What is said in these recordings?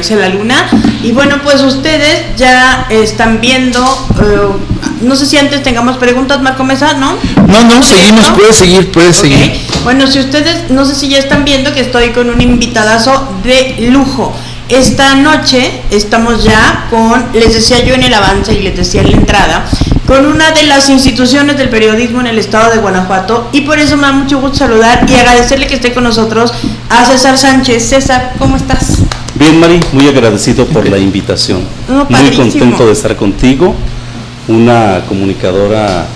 aparece la luna. Y bueno, pues ustedes ya están viendo, no sé si antes tengamos preguntas, Marco Mesa, ¿no? No, seguimos, puedes seguir. Okay. Bueno, si ustedes, no sé si ya están viendo que estoy con un invitadazo de lujo. Esta noche estamos ya con, les decía yo en el avance y les decía en la entrada, con una de las instituciones del periodismo en el estado de Guanajuato, y por eso me da mucho gusto saludar y agradecerle que esté con nosotros a César Sánchez. César, ¿cómo estás? Bien, Mari, muy agradecido por la invitación. Muy contento de estar contigo, una comunicadora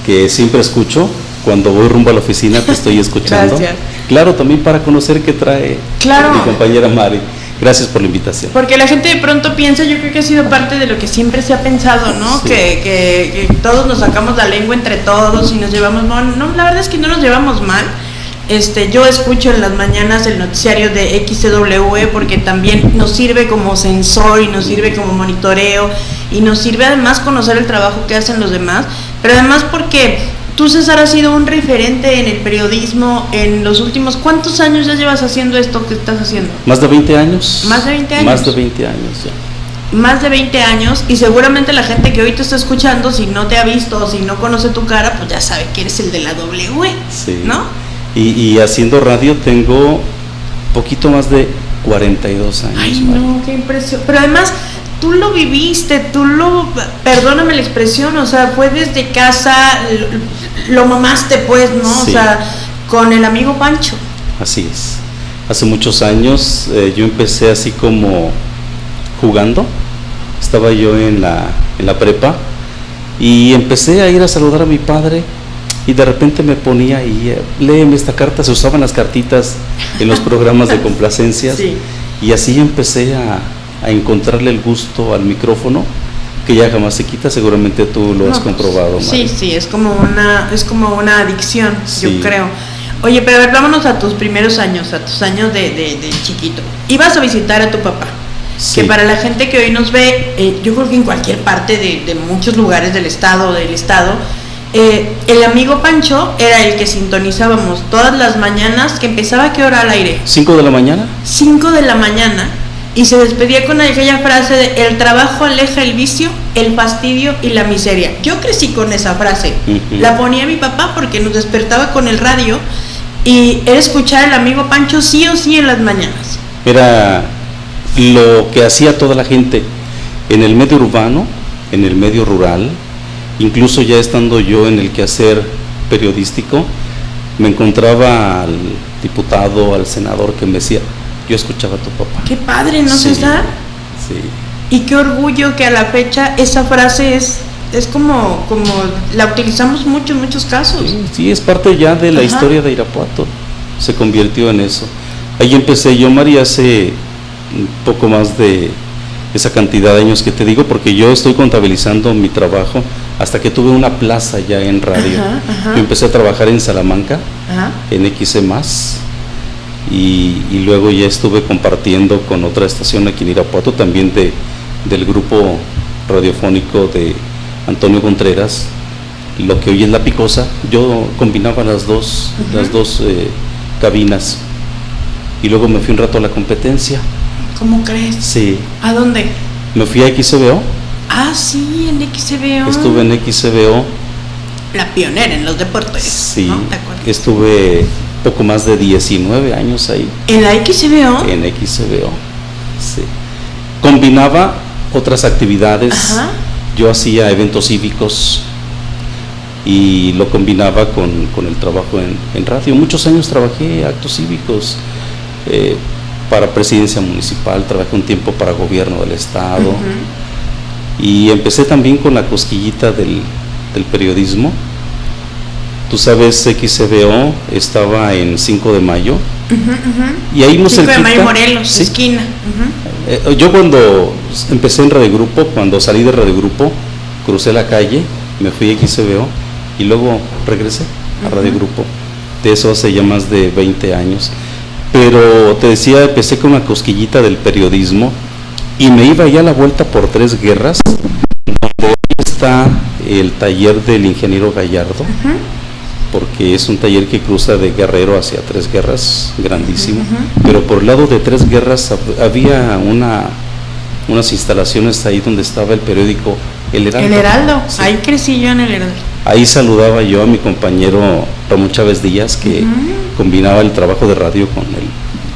que siempre escucho. Cuando voy rumbo a la oficina te estoy escuchando. Gracias. Claro, también para conocer qué trae mi compañera Mari. Gracias por la invitación. Porque la gente de pronto piensa, yo creo que ha sido parte de lo que siempre se ha pensado, ¿no? Sí. Que todos nos sacamos la lengua entre todos y nos llevamos mal. No, la verdad es que no nos llevamos mal. Yo escucho en las mañanas el noticiario de XCW porque también nos sirve como sensor y nos sirve como monitoreo y nos sirve además conocer el trabajo que hacen los demás, pero además porque tú, César, has sido un referente en el periodismo en los últimos... ¿Cuántos años ya llevas haciendo esto que estás haciendo? Más de 20 años. ¿Más de 20 años? Más de 20 años ya. Más de 20 años, y seguramente la gente que hoy te está escuchando, si no te ha visto o si no conoce tu cara, pues ya sabe que eres el de la W, sí. ¿no? Y haciendo radio tengo poquito más de 42 años. Ay, no, qué impresión. Pero además, tú lo viviste, perdóname la expresión, o sea, fue desde casa, lo mamaste pues, ¿no? Sí. O sea, con el amigo Pancho. Así es. Hace muchos años yo empecé así como jugando. Estaba yo en la prepa y empecé a ir a saludar a mi padre. Y de repente me ponía ahí, léeme esta carta, se usaban las cartitas en los programas de complacencias, sí. Y así empecé a encontrarle el gusto al micrófono, que ya jamás se quita, seguramente tú lo has comprobado, Mari. Sí, es como una adicción, sí. Yo creo. Oye, pero a ver, vámonos a tus primeros años, a tus años de chiquito. Ibas a visitar a tu papá, sí. Que para la gente que hoy nos ve, yo creo que en cualquier parte de muchos lugares del estado, el amigo Pancho era el que sintonizábamos todas las mañanas, que empezaba ¿a qué hora al aire? 5 de la mañana. 5 de la mañana, y se despedía con aquella frase de: el trabajo aleja el vicio, el fastidio y la miseria. Yo crecí con esa frase, la ponía mi papá porque nos despertaba con el radio y era escuchar al amigo Pancho sí o sí en las mañanas. Era lo que hacía toda la gente en el medio urbano, en el medio rural. Incluso ya estando yo en el quehacer periodístico, me encontraba al diputado, al senador que me decía: yo escuchaba a tu papá. Qué padre, ¿no, sí, César? Sí. Y qué orgullo que a la fecha esa frase es como la utilizamos mucho en muchos casos. Sí, es parte ya de la historia de Irapuato, se convirtió en eso. Ahí empecé yo, María, hace un poco más de esa cantidad de años que te digo, porque yo estoy contabilizando mi trabajo hasta que tuve una plaza ya en radio. Yo empecé a trabajar en Salamanca, en XC+, y luego ya estuve compartiendo con otra estación aquí en Irapuato, también del grupo radiofónico de Antonio Contreras, lo que hoy es La Picosa. Yo combinaba las dos cabinas, y luego me fui un rato a la competencia. ¿Cómo crees? Sí. ¿A dónde? Me fui a XCBO. Ah, sí, en XCBO. Estuve en XCBO. La pionera en los deportes. Sí, ¿no? ¿Te acuerdas? Estuve poco más de 19 años ahí. ¿En la XCBO? En XCBO, sí. Combinaba otras actividades. Yo hacía eventos cívicos y lo combinaba con el trabajo en radio. Muchos años trabajé actos cívicos, para presidencia municipal, trabajé un tiempo para gobierno del estado, y empecé también con la cosquillita del periodismo. Tú sabes, XCBO estaba en 5 de mayo, y ahí muy cerquita. 5 de mayo, Morelos, ¿sí? Esquina. Yo cuando empecé en Radio Grupo, cuando salí de Radio Grupo, crucé la calle, me fui a XCBO y luego regresé a Radio Grupo. De eso hace ya más de 20 años. Pero te decía, empecé con una cosquillita del periodismo y me iba ya a la vuelta por 3 Guerras, donde hoy está el taller del ingeniero Gallardo. porque es un taller que cruza de Guerrero hacia Tres Guerras, grandísimo, pero por el lado de Tres Guerras había unas instalaciones ahí donde estaba el periódico El Heraldo. El Heraldo, sí. Ahí crecí yo en El Heraldo. Ahí saludaba yo a mi compañero Ramón Chávez Díaz, que combinaba el trabajo de radio con el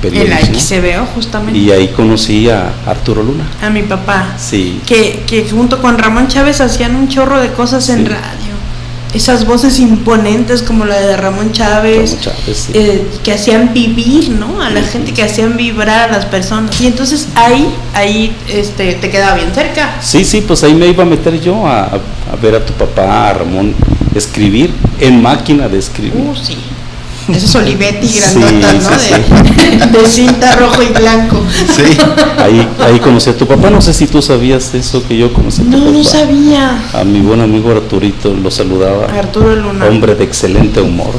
periodismo. En la XCBO, justamente. Y ahí conocí a Arturo Luna. A mi papá. Sí. Que junto con Ramón Chávez hacían un chorro de cosas en radio. Esas voces imponentes como la de Ramón Chávez, sí. Que hacían vivir, ¿no? A la gente, que hacían vibrar a las personas. Y entonces ahí te quedaba bien cerca. Sí, pues ahí me iba a meter yo a ver a tu papá, a Ramón, escribir en máquina de escribir. Sí. Eso es Olivetti grandota, sí, ¿no? Sí. De cinta rojo y blanco. Sí, ahí conocí a tu papá. No sé si tú sabías eso que yo conocí a tu papá. No sabía. A mi buen amigo Arturito lo saludaba. Arturo Luna. Hombre de excelente humor.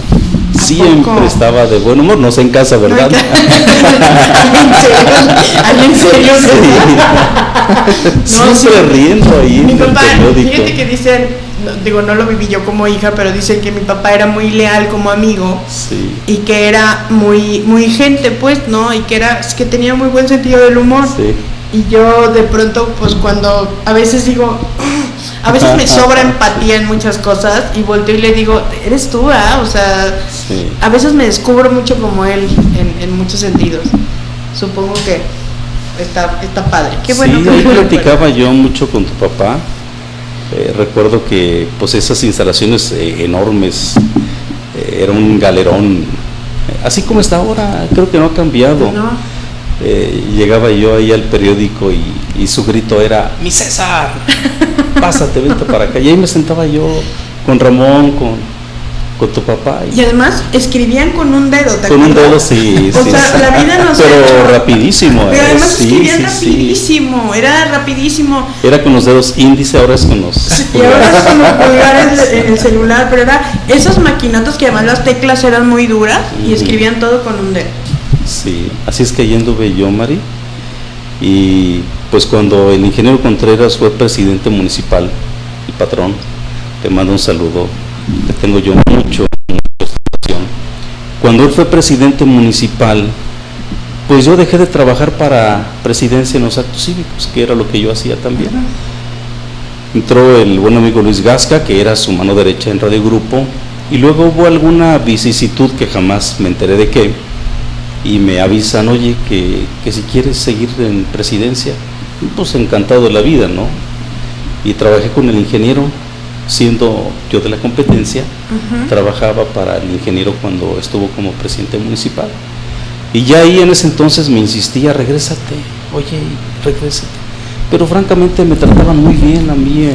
Siempre estaba de buen humor, no sé en casa, ¿verdad? ¿En serio? Sí. Siempre riendo ahí mi en papá, el periódico. fíjate que dicen, no lo viví yo como hija, pero dicen que mi papá era muy leal como amigo. Sí. Y que era muy gente, pues, ¿no? Y que tenía muy buen sentido del humor. Sí. Y yo de pronto, pues cuando a veces digo, a veces me sobra empatía en muchas cosas y volteo y le digo, eres tú, ¿ah? O sea, Sí. a veces me descubro mucho como él en muchos sentidos. Supongo que está padre. Qué bueno. Sí, que ahí me lo platicaba yo mucho con tu papá. Recuerdo que pues esas instalaciones enormes, era un galerón, así como está ahora, creo que no ha cambiado. No. Llegaba yo ahí al periódico y su grito era, mi César, pásate, vente para acá. Y ahí me sentaba yo con Ramón, con tu papá. Y además escribían con un dedo, ¿te con acuerdas? un dedo, sí. O sea, la vida nos pero ha hecho- rapidísimo. Pero además sí, escribían sí, rapidísimo, era rapidísimo. Era con los dedos índice, ahora es con los Y ahora pulgares. es con los pulgares en el celular, pero era esos maquinotos que además las teclas eran muy duras y escribían todo con un dedo. Sí, así es que ahí anduve yo, Mari. Y pues cuando el ingeniero Contreras fue presidente municipal, el patrón, te mando un saludo, le tengo yo mucho estimación. Cuando él fue presidente municipal, pues yo dejé de trabajar para presidencia en los actos cívicos, que era lo que yo hacía también. Entró el buen amigo Luis Gasca, que era su mano derecha en Radio Grupo, y luego hubo alguna vicisitud que jamás me enteré de qué, y me avisan, oye, que si quieres seguir en presidencia, pues encantado de la vida, ¿no? Y trabajé con el ingeniero, siendo yo de la competencia, trabajaba para el ingeniero cuando estuvo como presidente municipal. Y ya ahí en ese entonces me insistía, regrésate, oye, regrésate. Pero francamente me trataban muy bien a mí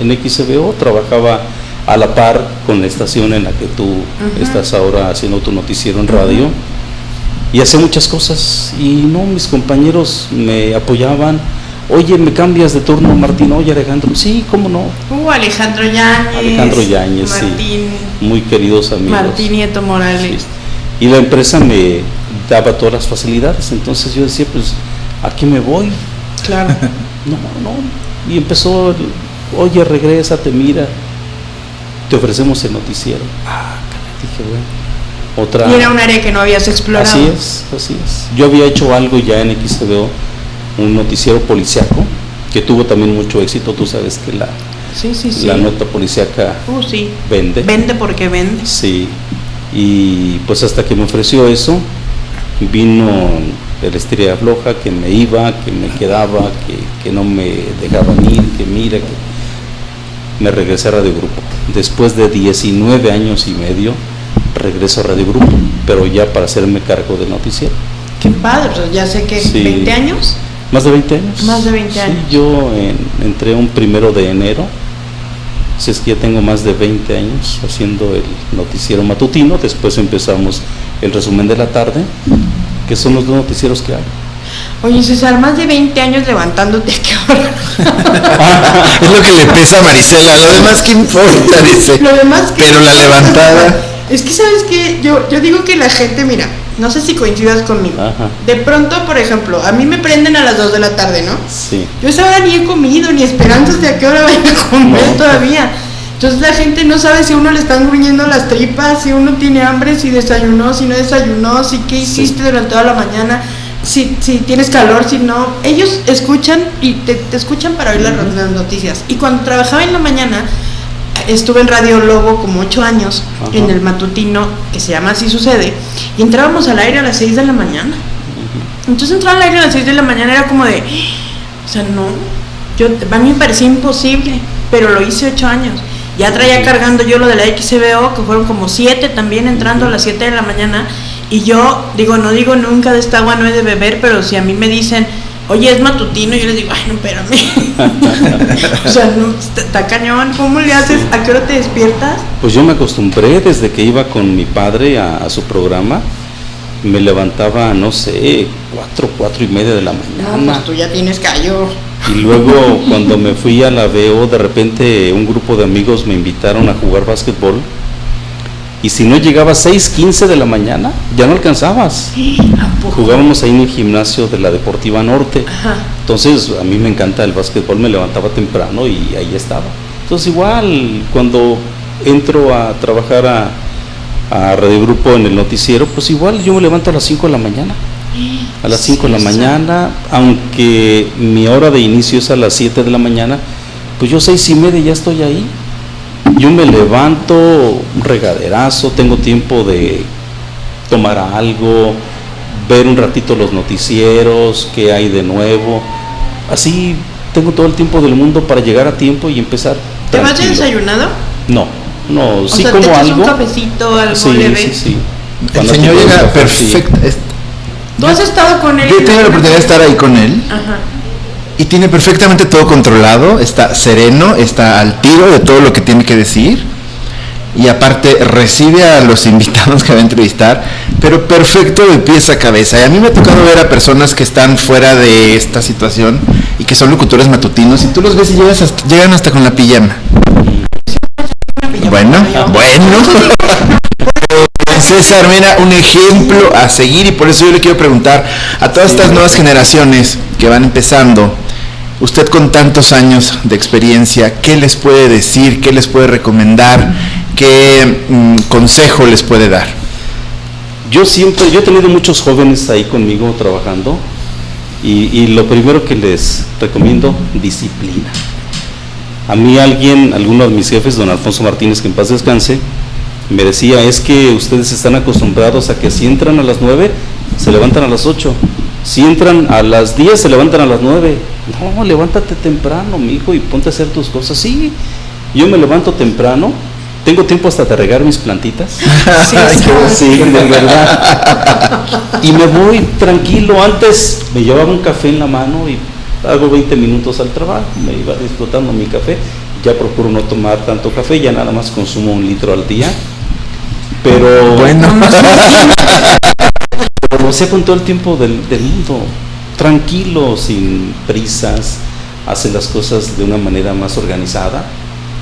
en XCBO, trabajaba a la par con la estación en la que tú estás ahora haciendo tu noticiero en radio, y hacía muchas cosas, y no, mis compañeros me apoyaban. Oye, ¿me cambias de turno, Martín? Oye, Alejandro, sí, ¿cómo no? Alejandro Yáñez. Alejandro Yáñez, Martín, sí, muy queridos amigos. Martín Nieto Morales. Sí. Y la empresa me daba todas las facilidades, entonces yo decía, pues, ¿a qué me voy? Claro. No. Y empezó, oye, regrésate, mira, te ofrecemos el noticiero. Dije, bueno, otra. Y era un área que no habías explorado. Así es. Yo había hecho algo ya en XCBO, un noticiero policiaco, que tuvo también mucho éxito. Tú sabes que la nota policiaca sí. vende. Vende porque vende. Sí. Y pues hasta que me ofreció eso, vino el Estrella Floja, que me iba, que me quedaba, que no me dejaban ir, que mira, que me regresé a Radio Grupo. Después de 19 años y medio, regreso a Radio Grupo, pero ya para hacerme cargo del noticiero. Qué padre, ya sé que Sí. 20 años. ¿Más de 20 años? Más de 20 años. Sí, yo entré un 1 de enero, si es que ya tengo más de 20 años haciendo el noticiero matutino. Después empezamos el resumen de la tarde, que son los dos noticieros que hago. Oye, César, más de 20 años levantándote, ¿a qué hora? Es lo que le pesa a Marisela, lo demás que importa, dice. Lo demás que... Pero la levantada. Es que, ¿sabes qué? Yo digo que la gente, mira, no sé si coincidas conmigo. Ajá. De pronto, por ejemplo, a mí me prenden a las 2 de la tarde, ¿no? Sí. Yo a esa hora ni he comido, ni esperanzas de a qué hora vaya a comer No. todavía. Entonces la gente no sabe si a uno le están gruñendo las tripas, si uno tiene hambre, si desayunó, si no desayunó, si qué hiciste durante toda la mañana, si tienes calor, si no. Ellos escuchan y te escuchan para oír las noticias. Y cuando trabajaba en la mañana, estuve en Radio Lobo como 8 años, en el matutino, que se llama Así Sucede, y entrábamos al aire a las 6 de la mañana. Entonces entrar al aire a las 6 de la mañana era como de, o sea, no, a mí me parecía imposible, pero lo hice 8 años. Ya traía cargando yo lo de la XBO, que fueron como 7 también entrando a las 7 de la mañana, y yo no digo nunca de esta agua no he de beber, pero si a mí me dicen, oye, es matutino, yo les digo, ay, no, espérame. O sea, no, está cañón, ¿cómo le haces? ¿A qué hora te despiertas? Pues yo me acostumbré desde que iba con mi padre a su programa, me levantaba, no sé, 4 y media de la mañana. No, pues tú ya tienes callo. Y luego cuando me fui a la VO, de repente un grupo de amigos me invitaron a jugar básquetbol. Y si no llegaba a 6:15 de la mañana, ya no alcanzabas. ¿A poco? Jugábamos ahí en el gimnasio de la Deportiva Norte. Ajá. Entonces a mí me encanta el básquetbol, me levantaba temprano y ahí estaba. Entonces igual cuando entro a trabajar a Radio Grupo en el noticiero, pues igual yo me levanto a las 5 de la mañana. A las 5 de la mañana, aunque mi hora de inicio es a las 7 de la mañana, pues yo 6:30 ya estoy ahí. Yo me levanto, un regaderazo, tengo tiempo de tomar algo, ver un ratito los noticieros, qué hay de nuevo. Así tengo todo el tiempo del mundo para llegar a tiempo y empezar. ¿Te vas de desayunado? No, O sí sea, como ¿te echas algo. un cafecito, algo Sí. leve? El señor llega perfecto. ¿Tú has estado con él? Yo he tenido la oportunidad de estar ahí con él. Ajá. Y tiene perfectamente todo controlado, está sereno, está al tiro de todo lo que tiene que decir. Y aparte recibe a los invitados que va a entrevistar, pero perfecto de pies a cabeza. Y a mí me ha tocado ver a personas que están fuera de esta situación y que son locutores matutinos y tú los ves y llegan hasta con la pijama. Bueno. César, mira, un ejemplo a seguir, y por eso yo le quiero preguntar a todas estas nuevas generaciones que van empezando, usted con tantos años de experiencia, ¿qué les puede decir? ¿Qué les puede recomendar? ¿Qué consejo les puede dar? Yo he tenido muchos jóvenes ahí conmigo trabajando y lo primero que les recomiendo, disciplina. A mí alguno de mis jefes, don Alfonso Martínez, que en paz descanse, me decía, es que ustedes están acostumbrados a que si entran a las 9, se levantan a las 8. Si entran a las 10, se levantan a las 9. No, levántate temprano, mijo, y ponte a hacer tus cosas. Sí, yo me levanto temprano, tengo tiempo hasta de regar mis plantitas. Sí, de verdad. Y me voy tranquilo. Antes me llevaba un café en la mano y hago 20 minutos al trabajo, me iba disfrutando mi café. Ya procuro no tomar tanto café, ya nada más consumo 1 litro al día. Pero bueno, o sea, con todo el tiempo del mundo, tranquilo, sin prisas, hace las cosas de una manera más organizada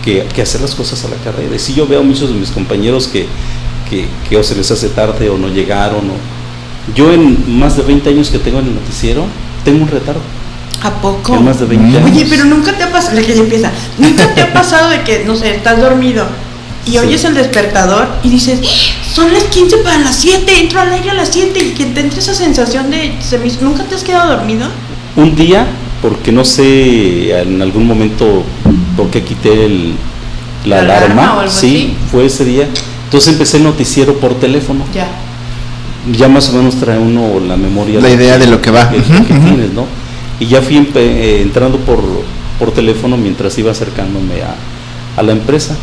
que hacer las cosas a la carrera. Y si yo veo a muchos de mis compañeros que o se les hace tarde o no llegaron, yo en más de 20 años que tengo en el noticiero, tengo un retardo. ¿A poco? En más de 20 años. Oye, pero nunca te ha pasado, la que ya empieza, nunca te ha pasado de que, no sé, estás dormido y oyes el despertador y dices, son las 15 para las 7, entro al aire a las 7, y que te entre esa sensación de, ¿nunca te has quedado dormido? Un día, porque no sé, en algún momento, por qué quité la alarma, o algo sí, así. fue ese día. Entonces empecé el noticiero por teléfono. Ya más o menos trae uno la memoria. La idea de lo que va. Que tienes, ¿no? Y ya fui entrando por teléfono mientras iba acercándome a la empresa.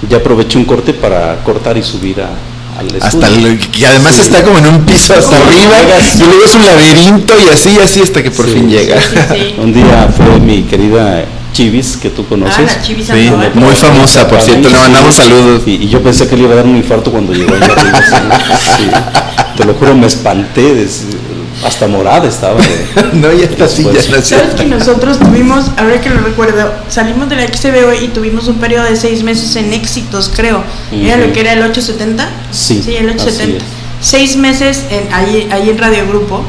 Ya aproveché un corte para cortar y subir al estudio. Y además está como en un piso hasta arriba, y luego es un laberinto y así hasta que por fin llega. Sí. Un día fue mi querida Chivis, que tú conoces. La Chivis, sí, muy famosa, por cierto, le mandamos saludos. Y yo pensé que le iba a dar un infarto cuando llegó allá arriba. Sí. Te lo juro, me espanté, hasta morada estaba. No, ya está así, ya está así. ¿Sabes que nosotros tuvimos, ahora que lo recuerdo, salimos de la XBO y tuvimos un periodo de 6 meses en Éxitos, creo? ¿Era lo que era el 870? Sí, el 870. 6 meses ahí en Radio Grupo.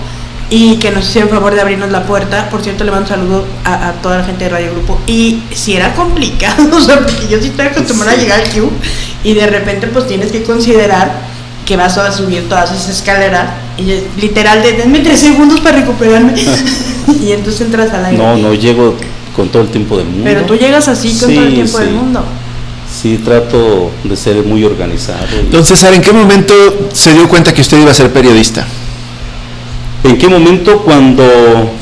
y que nos hicieron favor de abrirnos la puerta. Por cierto, le mando un saludo a toda la gente de Radio Grupo. Y si era complicado, o sea, porque yo sí estoy acostumbrada a llegar al Q y de repente pues tienes que considerar que vas a subir todas esas escaleras y es literal de denme 3 segundos para recuperarme y entonces entras al aire. No llego con todo el tiempo del mundo. Pero tú llegas así con todo el tiempo del mundo. Sí, trato de ser muy organizado. Entonces, César, ¿en qué momento se dio cuenta que usted iba a ser periodista? ¿En qué momento? Cuando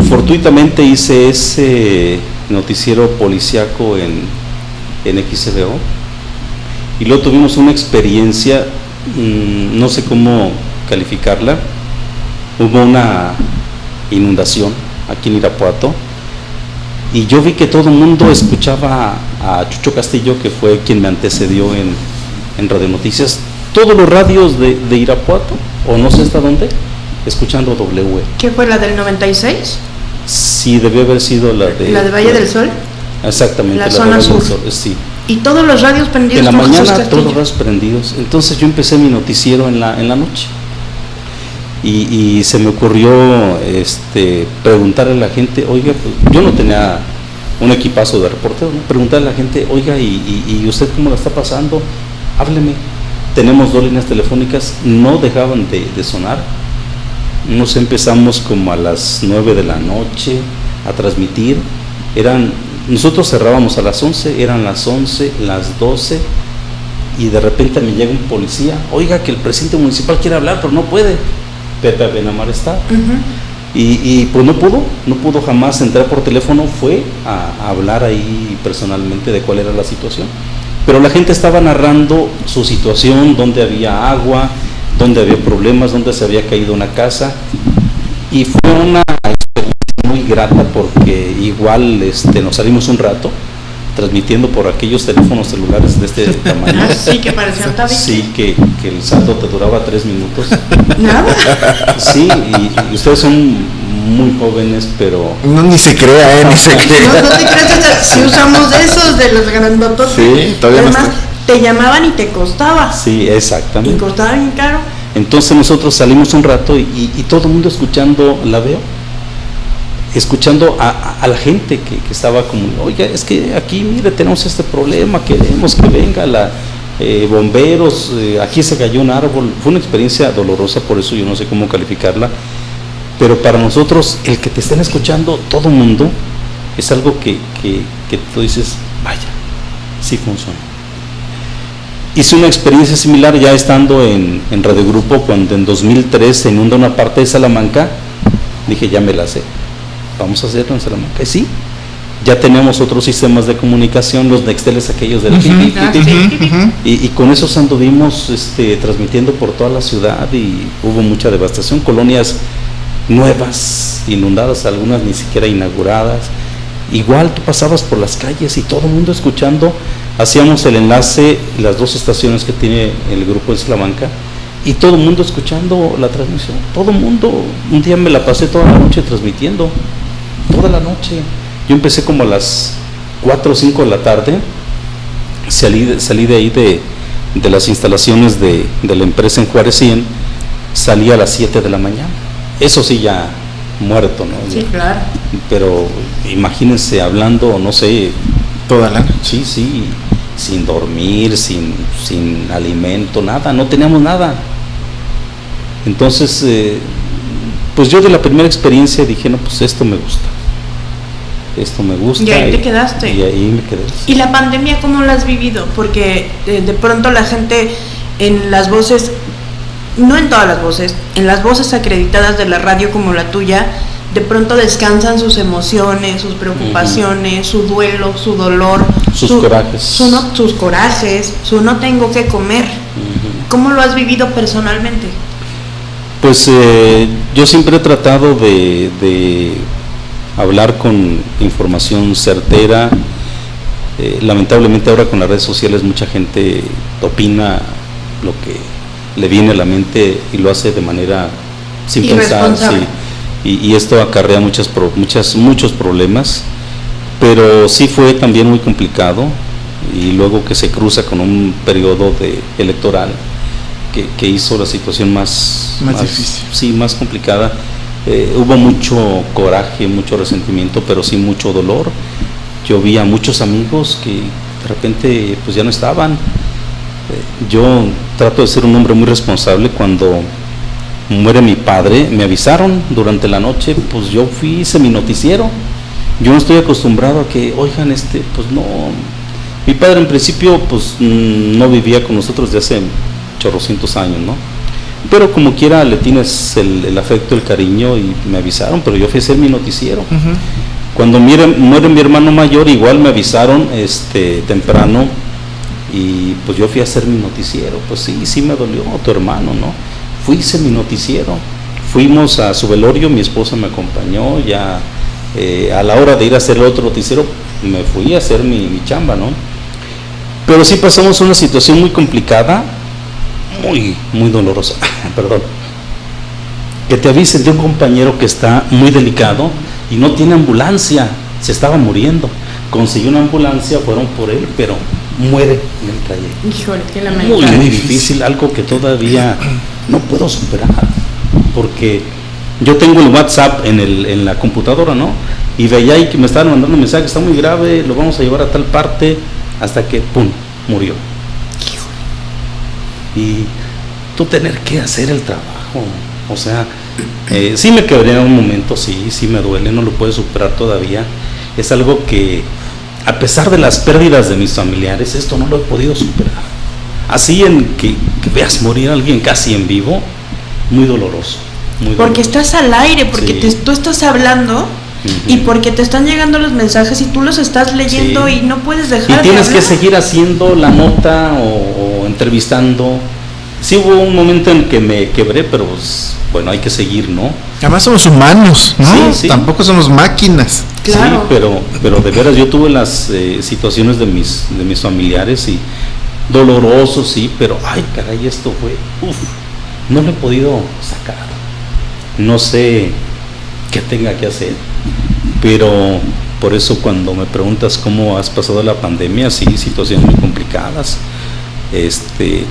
fortuitamente hice ese noticiero policíaco en XBO y luego tuvimos una experiencia, no sé cómo calificarla. Hubo una inundación aquí en Irapuato y yo vi que todo el mundo escuchaba a Chucho Castillo, que fue quien me antecedió en Radio Noticias, todos los radios de Irapuato, o no sé hasta dónde, escuchando W. ¿Qué fue, la del 96? Sí, debió haber sido la de Valle del Sol. Exactamente, la zona Valle sur. del Sol, sí. Y todos los radios prendidos. En la con mañana Jesús todos los Castillo. radios prendidos. Entonces yo empecé mi noticiero en la noche. Y se me ocurrió preguntarle a la gente, oiga, pues, yo no tenía un equipazo de reportero, ¿no? Preguntarle a la gente, oiga, ¿y usted cómo la está pasando? Hábleme. Tenemos 2 líneas telefónicas, no dejaban de sonar. Nos empezamos como a las 9 de la noche a transmitir. Nosotros cerrábamos a las 11, eran las 11, las 12, y de repente me llega un policía, oiga, que el presidente municipal quiere hablar, pero no puede. Pepe Benamar está. Y pues no pudo jamás entrar por teléfono, fue a hablar ahí personalmente de cuál era la situación. Pero la gente estaba narrando su situación, donde había agua, donde había problemas, donde se había caído una casa, y fue una experiencia muy grata porque igual nos salimos un rato transmitiendo por aquellos teléfonos celulares de este tamaño. Sí, que parecían tabiques. Sí, que el saldo te duraba 3 minutos. Nada. Sí, y ustedes son muy jóvenes, pero... No, ni se crea, ni se crea. No te creas, si usamos esos de los grandotos. Sí, todavía no además, te llamaban y te costaba. Sí, exactamente. Y costaba bien caro. Entonces nosotros salimos un rato y todo el mundo escuchando la veo, escuchando a la gente que estaba como, oiga, es que aquí, mire, tenemos este problema, queremos que venga bomberos, aquí se cayó un árbol. Fue una experiencia dolorosa, por eso yo no sé cómo calificarla, pero para nosotros, el que te estén escuchando todo el mundo, es algo que tú dices, vaya, sí funciona. Hice una experiencia similar ya estando en Radio Grupo, cuando en 2003 se inunda una parte de Salamanca. Dije, ya me la sé, vamos a hacerlo en Salamanca. Y sí, ya tenemos otros sistemas de comunicación, los Nexteles aquellos del y con esos anduvimos transmitiendo por toda la ciudad, y hubo mucha devastación, colonias nuevas, inundadas, algunas ni siquiera inauguradas. Igual tú pasabas por las calles y todo el mundo escuchando. Hacíamos el enlace, las 2 estaciones que tiene el grupo de Salamanca, y todo el mundo escuchando la transmisión. Todo el mundo. Un día me la pasé toda la noche transmitiendo, toda la noche. Yo empecé como a las 4 o 5 de la tarde, salí de ahí de las instalaciones de la empresa en Juárez 100, salí a las 7 de la mañana. Eso sí, ya muerto, ¿no? Sí, claro. Pero imagínense hablando, no sé, toda la noche. Sí, sin dormir, sin alimento, nada, no teníamos nada. Entonces, pues yo de la primera experiencia dije, no, pues esto me gusta. Y ahí te quedaste. Y ahí me quedé. ¿Y la pandemia cómo la has vivido? Porque de pronto la gente en las voces, no en todas las voces, en las voces acreditadas de la radio como la tuya, de pronto descansan sus emociones, sus preocupaciones, su duelo, su dolor, sus corajes. Sus corajes, su no tengo que comer. ¿Cómo lo has vivido personalmente? Pues yo siempre he tratado de hablar con información certera. Lamentablemente ahora con las redes sociales mucha gente opina lo que le viene a la mente y lo hace de manera sin pensar. Sí. Y esto acarrea muchos problemas, pero sí fue también muy complicado, y luego que se cruza con un periodo electoral que hizo la situación más difícil. Sí, más complicada. hubo mucho coraje, mucho resentimiento, pero sí mucho dolor. Yo vi a muchos amigos que de repente pues ya no estaban. Yo trato de ser un hombre muy responsable. Cuando muere mi padre, me avisaron durante la noche, pues yo fui, hice mi noticiero. Yo no estoy acostumbrado a que, oigan, pues no. Mi padre en principio pues no vivía con nosotros de hace chorrocientos años, ¿no? Pero como quiera le tienes el afecto, el cariño, y me avisaron, pero yo fui a hacer mi noticiero. Cuando muere mi hermano mayor, igual me avisaron temprano, y pues yo fui a hacer mi noticiero. Pues sí me dolió tu hermano, ¿no? Hice mi noticiero. Fuimos a su velorio, mi esposa me acompañó, ya a la hora de ir a hacer el otro noticiero, me fui a hacer mi chamba, ¿no? Pero sí pasamos una situación muy complicada, muy dolorosa, perdón. Que te avisen de un compañero que está muy delicado y no tiene ambulancia, se estaba muriendo. Consiguió una ambulancia, fueron por él, pero muere en el trayecto. Híjole, qué lamentable. Muy difícil, algo que todavía no puedo superar, porque yo tengo el WhatsApp en la computadora, ¿no? Y veía ahí que me estaban mandando mensajes, está muy grave, lo vamos a llevar a tal parte, hasta que, ¡pum!, murió. Y tú tener que hacer el trabajo, o sea, sí me quebré en un momento, sí me duele, no lo puedo superar todavía. Es algo que, a pesar de las pérdidas de mis familiares, esto no lo he podido superar. Así en que veas morir a alguien casi en vivo, muy doloroso. Porque estás al aire, porque sí. Tú estás hablando, y porque te están llegando los mensajes y tú los estás leyendo, y no puedes dejar de hablar. Y tienes que seguir haciendo la nota o entrevistando. Sí hubo un momento en que me quebré, pero pues, bueno, hay que seguir, ¿no? Además somos humanos, ¿no? Sí. Tampoco somos máquinas. Claro. Sí, pero de veras yo tuve las situaciones de mis familiares, y doloroso, sí, pero ay caray, esto fue, no lo he podido sacar. No sé qué tenga que hacer, pero por eso cuando me preguntas cómo has pasado la pandemia, sí, situaciones muy complicadas.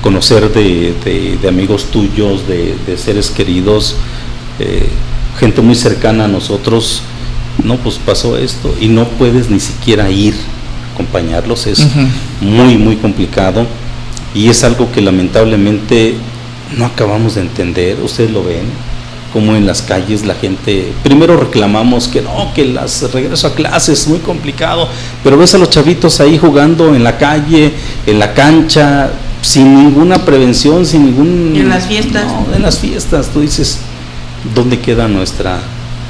Conocer de amigos tuyos, de seres queridos, gente muy cercana a nosotros, no, pues pasó esto y no puedes ni siquiera ir a acompañarlos, es muy complicado, y es algo que lamentablemente no acabamos de entender. Ustedes lo ven, como en las calles la gente, primero reclamamos que no, que el regreso a clases es muy complicado, pero ves a los chavitos ahí jugando en la calle, en la cancha, sin ninguna prevención, sin ningún... En las fiestas. No, en las fiestas, tú dices, ¿dónde queda nuestra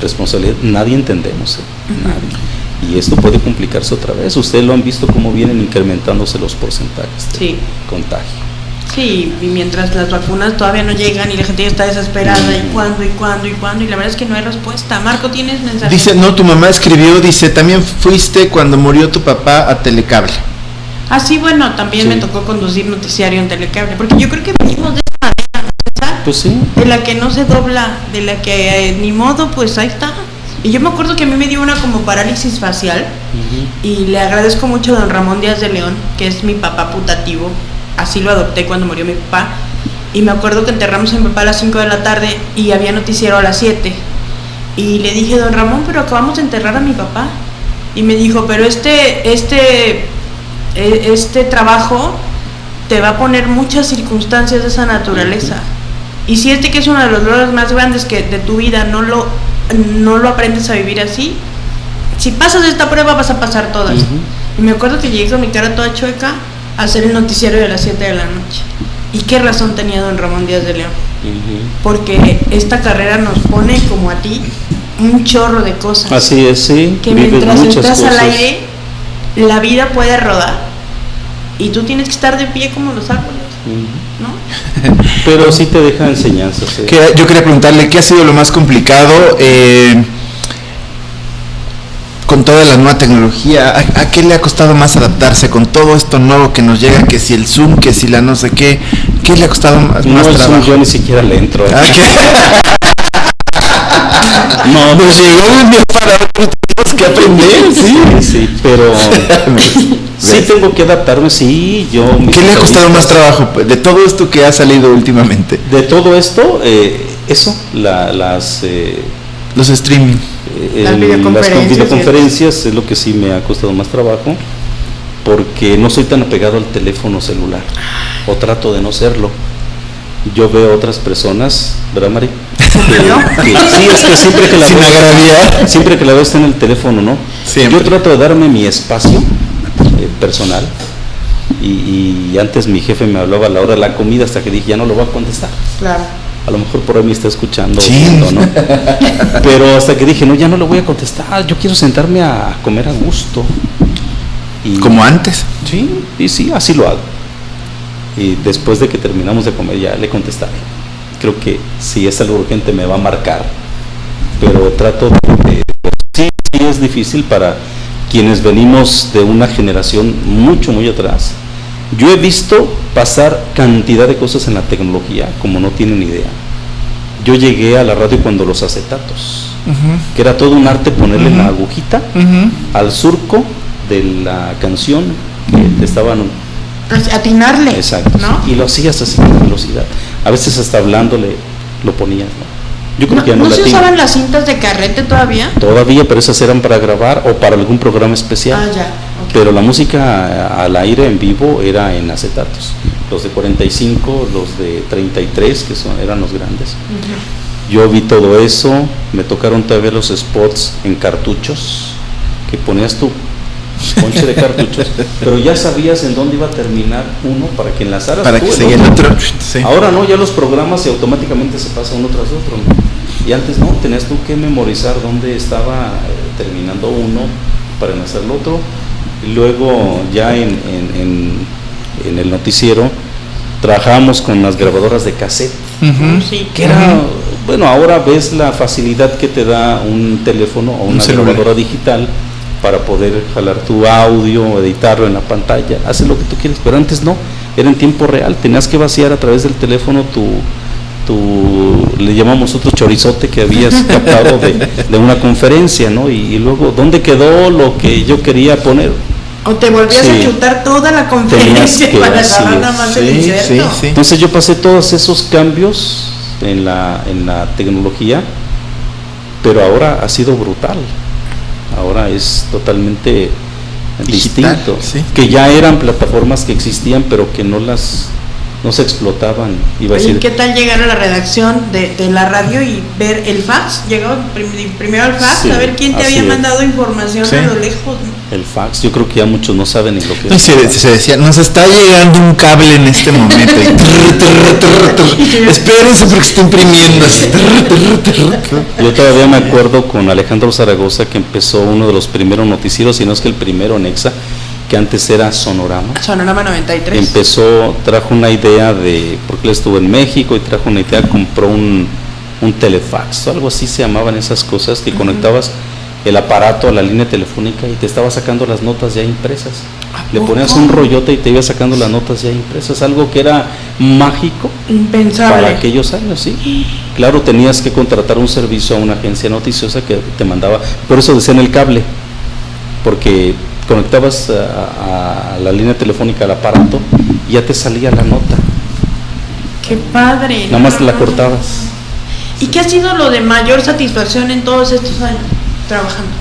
responsabilidad? Nadie entendemos, nadie. Y esto puede complicarse otra vez. Ustedes lo han visto cómo vienen incrementándose los porcentajes de contagio. Sí, y mientras las vacunas todavía no llegan y la gente ya está desesperada, y cuándo, y la verdad es que no hay respuesta. Marco, ¿tienes mensaje? Dice, no, tu mamá escribió, dice, también fuiste cuando murió tu papá a Telecable. Ah, sí, bueno, también me tocó conducir noticiario en Telecable, porque yo creo que venimos de esa manera, ¿sabes? Pues sí. De la que no se dobla, de la que ni modo, pues ahí está. Y yo me acuerdo que a mí me dio una como parálisis facial, y le agradezco mucho a don Ramón Díaz de León, que es mi papá putativo. Así lo adopté cuando murió mi papá, y me acuerdo que enterramos a mi papá a las 5 de la tarde y había noticiero a las 7, y le dije, don Ramón, pero acabamos de enterrar a mi papá, y me dijo, pero este trabajo te va a poner muchas circunstancias de esa naturaleza, y si que es uno de los dolores más grandes que de tu vida no lo aprendes a vivir así, si pasas esta prueba vas a pasar todas. Y me acuerdo que llegué con mi cara toda chueca a hacer el noticiario de las 7 de la noche. ¿Y qué razón tenía don Ramón Díaz de León? Porque esta carrera nos pone, como a ti, un chorro de cosas. Así es, sí. Que mientras estás al aire, la vida puede rodar y tú tienes que estar de pie como los árboles, ¿no? Pero sí te deja enseñanzas. Yo quería preguntarle, ¿qué ha sido lo más complicado con toda la nueva tecnología? ¿A qué le ha costado más adaptarse con todo esto nuevo que nos llega? Que si el Zoom, que si la no sé qué. ¿Qué le ha costado más el trabajo? Zoom yo ni siquiera le entro. No, nos llegó un día para otro, tenemos que aprender, sí, pero sí tengo que adaptarme, sí. ¿Qué le ha costado más trabajo de todo esto que ha salido últimamente? De todo esto, eso, Los streaming. Las videoconferencias, videoconferencias es lo que sí me ha costado más trabajo, porque no soy tan apegado al teléfono celular, o trato de no serlo. Yo veo otras personas, ¿verdad, Mari? Sí, es que siempre que la Sin agraviar. siempre que la veo está en el teléfono, ¿no? Siempre. Yo trato de darme mi espacio personal, y antes mi jefe me hablaba a la hora de la comida hasta que dije, ya no lo voy a contestar. Claro. A lo mejor por ahí me está escuchando, Sí. viendo, ¿no? Pero hasta que dije, no, ya no le voy a contestar, yo quiero sentarme a comer a gusto. Y, Como antes. sí, así lo hago. Y después de que terminamos de comer ya le contestaré. Creo que si es algo urgente me va a marcar, pero trato de... Sí, es difícil para quienes venimos de una generación mucho, muy atrás. Yo he visto pasar cantidad de cosas en la tecnología como no tienen idea. Yo llegué a la radio cuando los acetatos, que era todo un arte ponerle la agujita al surco de la canción que te estaban... Atinarle. Exacto, ¿no? sí, y lo hacías así con velocidad. A veces hasta hablándole lo ponías, ¿no? Yo creo que ya no ¿No la se tiene. usaban las cintas de carrete todavía? Todavía, pero esas eran para grabar o para algún programa especial. Ah, ya. Ok. Pero la música al aire en vivo era en acetatos. Los de 45, los de 33, que eran los grandes. Yo vi todo eso, me tocaron todavía los spots en cartuchos, que ponías tu ponche de cartuchos, pero ya sabías en dónde iba a terminar uno para que enlazaras Para tú que el siga el otro. Sí. Ahora no, ya los programas y automáticamente se pasa uno tras otro, ¿no? Y antes no, tenías tú que memorizar dónde estaba terminando uno para enlazar el otro. Y luego ya en el noticiero trabajábamos con las grabadoras de cassette, Sí. que era, bueno, ahora ves la facilidad que te da un teléfono o una grabadora digital para poder jalar tu audio, editarlo en la pantalla, haces lo que tú quieres, pero antes no, era en tiempo real, tenías que vaciar a través del teléfono le llamamos nosotros chorizote que habías captado de una conferencia, ¿no? Y luego, ¿dónde quedó lo que yo quería poner? O te volvías a chutar toda la conferencia para agarrar nada más el inserto. Sí. Entonces yo pasé todos esos cambios en la tecnología, pero ahora ha sido brutal. Ahora es totalmente Digital, distinto. sí. Que ya eran plataformas que existían, pero que no se explotaban. Iba a Oye, decir, ¿qué tal llegar a la redacción de la radio y ver el fax? Llegaba primero al fax, Sí, a ver quién te así había es. mandado información Sí. a lo lejos, ¿no? el fax, yo creo que ya muchos no saben ni lo que No, es. se decía, nos está llegando un cable en este momento. Y espérense porque está imprimiendo. Así. Yo todavía me acuerdo con Alejandro Zaragoza que empezó uno de los primeros noticieros, si no es que el primero en EXA, que antes era Sonorama. Sonorama 93. Trajo una idea porque él estuvo en México y trajo una idea, compró un telefax, o algo así se llamaban esas cosas, que conectabas el aparato a la línea telefónica y te estaba sacando las notas ya impresas. Le ponías un rollote y te iba sacando las notas ya impresas, algo que era mágico Impensable. para aquellos años, sí. Claro, tenías que contratar un servicio a una agencia noticiosa que te mandaba, por eso decían el cable, porque conectabas a la línea telefónica al aparato y ya te salía la nota. Qué padre. Nada más la cortabas. ¿Y qué ha sido lo de mayor satisfacción en todos estos años trabajando?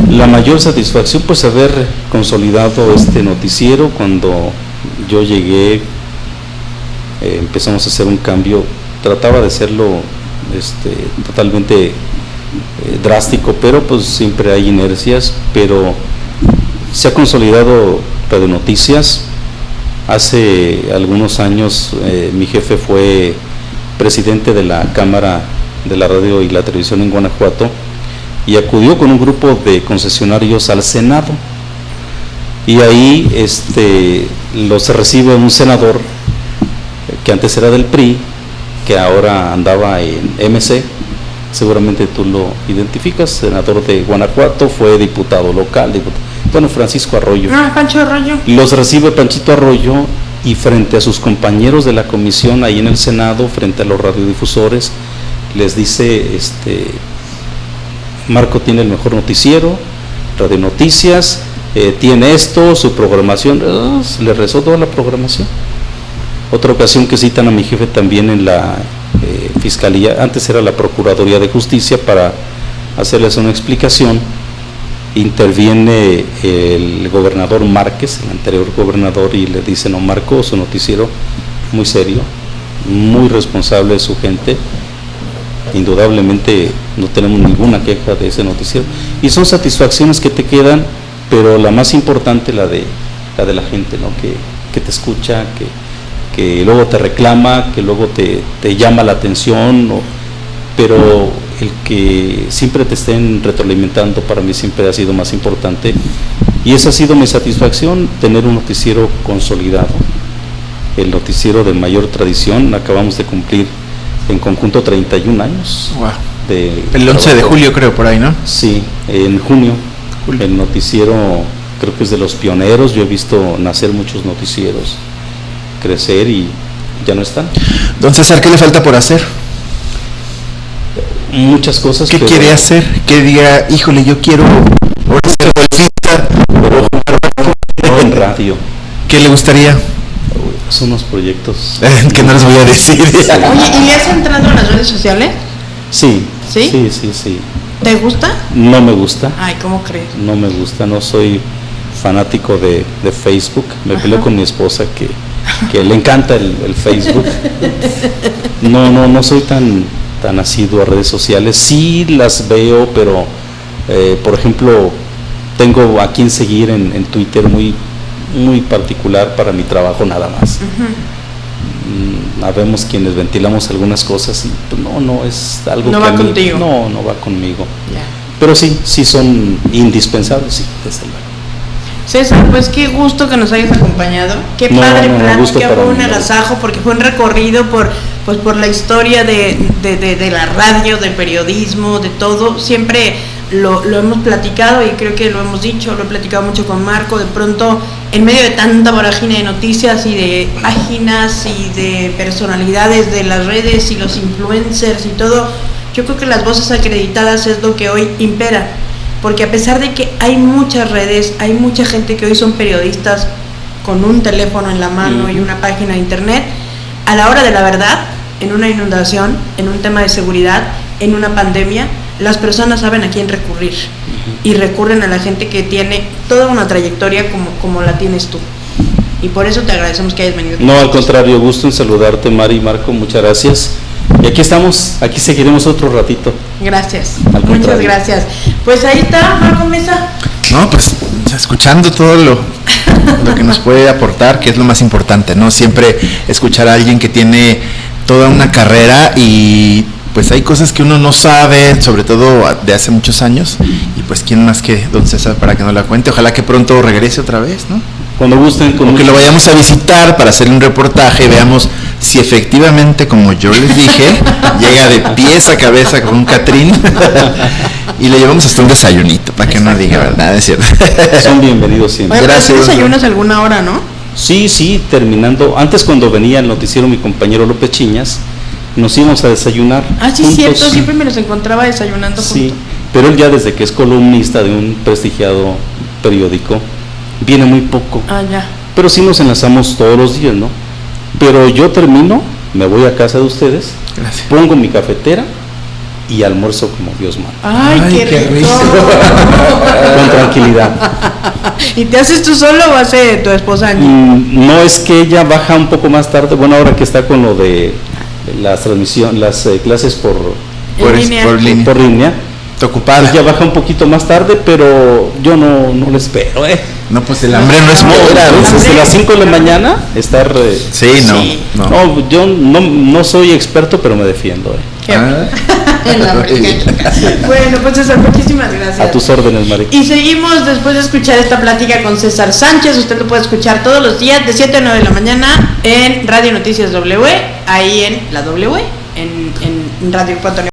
La mayor satisfacción, pues haber consolidado este noticiero. Cuando yo llegué, empezamos a hacer un cambio, trataba de hacerlo totalmente drástico, pero pues siempre hay inercias, pero se ha consolidado Radio Noticias. Hace algunos años mi jefe fue presidente de la Cámara de la Radio y la Televisión en Guanajuato y acudió con un grupo de concesionarios al Senado, y ahí los recibe un senador que antes era del PRI, que ahora andaba en MC, seguramente tú lo identificas, senador de Guanajuato, fue diputado local, Francisco Arroyo. Pancho Arroyo. Los recibe Panchito Arroyo y frente a sus compañeros de la comisión ahí en el Senado, frente a los radiodifusores, les dice, Marco tiene el mejor noticiero, Radio Noticias, tiene esto, su programación, le rezó toda la programación. Otra ocasión que citan a mi jefe también en la Fiscalía, antes era la Procuraduría de Justicia, para hacerles una explicación. Interviene el gobernador Márquez, el anterior gobernador, y le dice: no, Marco, su noticiero muy serio, muy responsable de su gente, indudablemente no tenemos ninguna queja de ese noticiero, y son satisfacciones que te quedan, pero la más importante, la de la gente, ¿no? que te escucha, que luego te reclama, que luego te llama la atención, ¿no? Pero el que siempre te estén retroalimentando para mí siempre ha sido más importante, y esa ha sido mi satisfacción, tener un noticiero consolidado, el noticiero de mayor tradición. Acabamos de cumplir en conjunto 31 años. Wow. El 11 de julio creo, por ahí, ¿no? Sí, en junio. El noticiero creo que es de los pioneros. Yo he visto nacer muchos noticieros, crecer, y ya no están. Don César, ¿qué le falta por hacer? Muchas cosas. ¿Qué quiere hacer? Que diga: híjole, yo quiero ahora ser golfista, pero en radio. ¿Qué le gustaría? Son unos proyectos que no les voy a decir. Oye, ¿y le has entrado a las redes sociales? Sí. ¿Sí? Sí. ¿Te gusta? No me gusta. Ay, ¿cómo crees? No me gusta, no soy fanático de Facebook. Me peleo con mi esposa que le encanta el Facebook. No soy tan asiduo a redes sociales. Sí las veo, pero por ejemplo, tengo a quien seguir en Twitter muy particular para mi trabajo nada más. Habemos quienes ventilamos algunas cosas y pues, no es algo no que va a mí, contigo. no va conmigo. Ya. Pero sí son indispensables, sí, desde luego. César, pues qué gusto que nos hayas acompañado. Qué No, padre no, plática, gusto para fue mí, un agasajo porque fue un recorrido por la historia de la radio, del periodismo, de todo. Siempre lo hemos platicado y creo que lo hemos dicho, lo he platicado mucho con Marco. De pronto, en medio de tanta vorágine de noticias y de páginas y de personalidades de las redes y los influencers y todo, yo creo que las voces acreditadas es lo que hoy impera. Porque a pesar de que hay muchas redes, hay mucha gente que hoy son periodistas con un teléfono en la mano y una página de internet, a la hora de la verdad, en una inundación, en un tema de seguridad, en una pandemia, las personas saben a quién recurrir y recurren a la gente que tiene toda una trayectoria como la tienes tú. Y por eso te agradecemos que hayas venido. No, al contrario, gusto en saludarte, Mari y Marco, muchas gracias. Y aquí estamos, aquí seguiremos otro ratito. Gracias, Al muchas contrario. gracias. Pues ahí está, Marco Mesa. No, pues escuchando todo lo que nos puede aportar, que es lo más importante, ¿no? Siempre escuchar a alguien que tiene toda una carrera y pues hay cosas que uno no sabe, sobre todo de hace muchos años, y pues quién más que don César para que nos la cuente. Ojalá que pronto regrese otra vez, ¿no? Cuando gusten. Como que lo vayamos a visitar para hacer un reportaje y veamos si efectivamente, como yo les dije, llega de pies a cabeza con un Catrín y le llevamos hasta un desayunito, para que no diga verdad, es cierto. Son bienvenidos siempre. Oye, Gracias. pero tú desayunas alguna hora, ¿no? Sí, terminando. Antes, cuando venía el noticiero mi compañero López Chiñas, nos íbamos a desayunar. Ah, sí, juntos. cierto, siempre me los encontraba desayunando Sí, juntos. pero él ya desde que es columnista de un prestigiado periódico, viene muy poco. Ah, ya. Pero sí nos enlazamos todos los días, ¿no? Pero yo termino, me voy a casa de ustedes, Gracias. pongo mi cafetera y almuerzo como Dios manda. Ay, Ay, qué qué rico. Con tranquilidad. ¿Y te haces tú solo o hace tu esposa Angie? No, es que ella baja un poco más tarde, bueno, ahora que está con lo de las transmisiones, las clases por línea. línea. por línea, Está ocupada. ella baja un poquito más tarde, pero yo no le espero, No, pues el hambre no espera. No, desde las 5 de la mañana estar... Sí, no. Sí. No. No, yo no soy experto, pero me defiendo. Qué Ah. en la mecánica. Bueno, pues César, muchísimas gracias. A tus órdenes, Mari. Y seguimos después de escuchar esta plática con César Sánchez. Usted lo puede escuchar todos los días de 7 a 9 de la mañana en Radio Noticias W, ahí en la W, en Radio 4.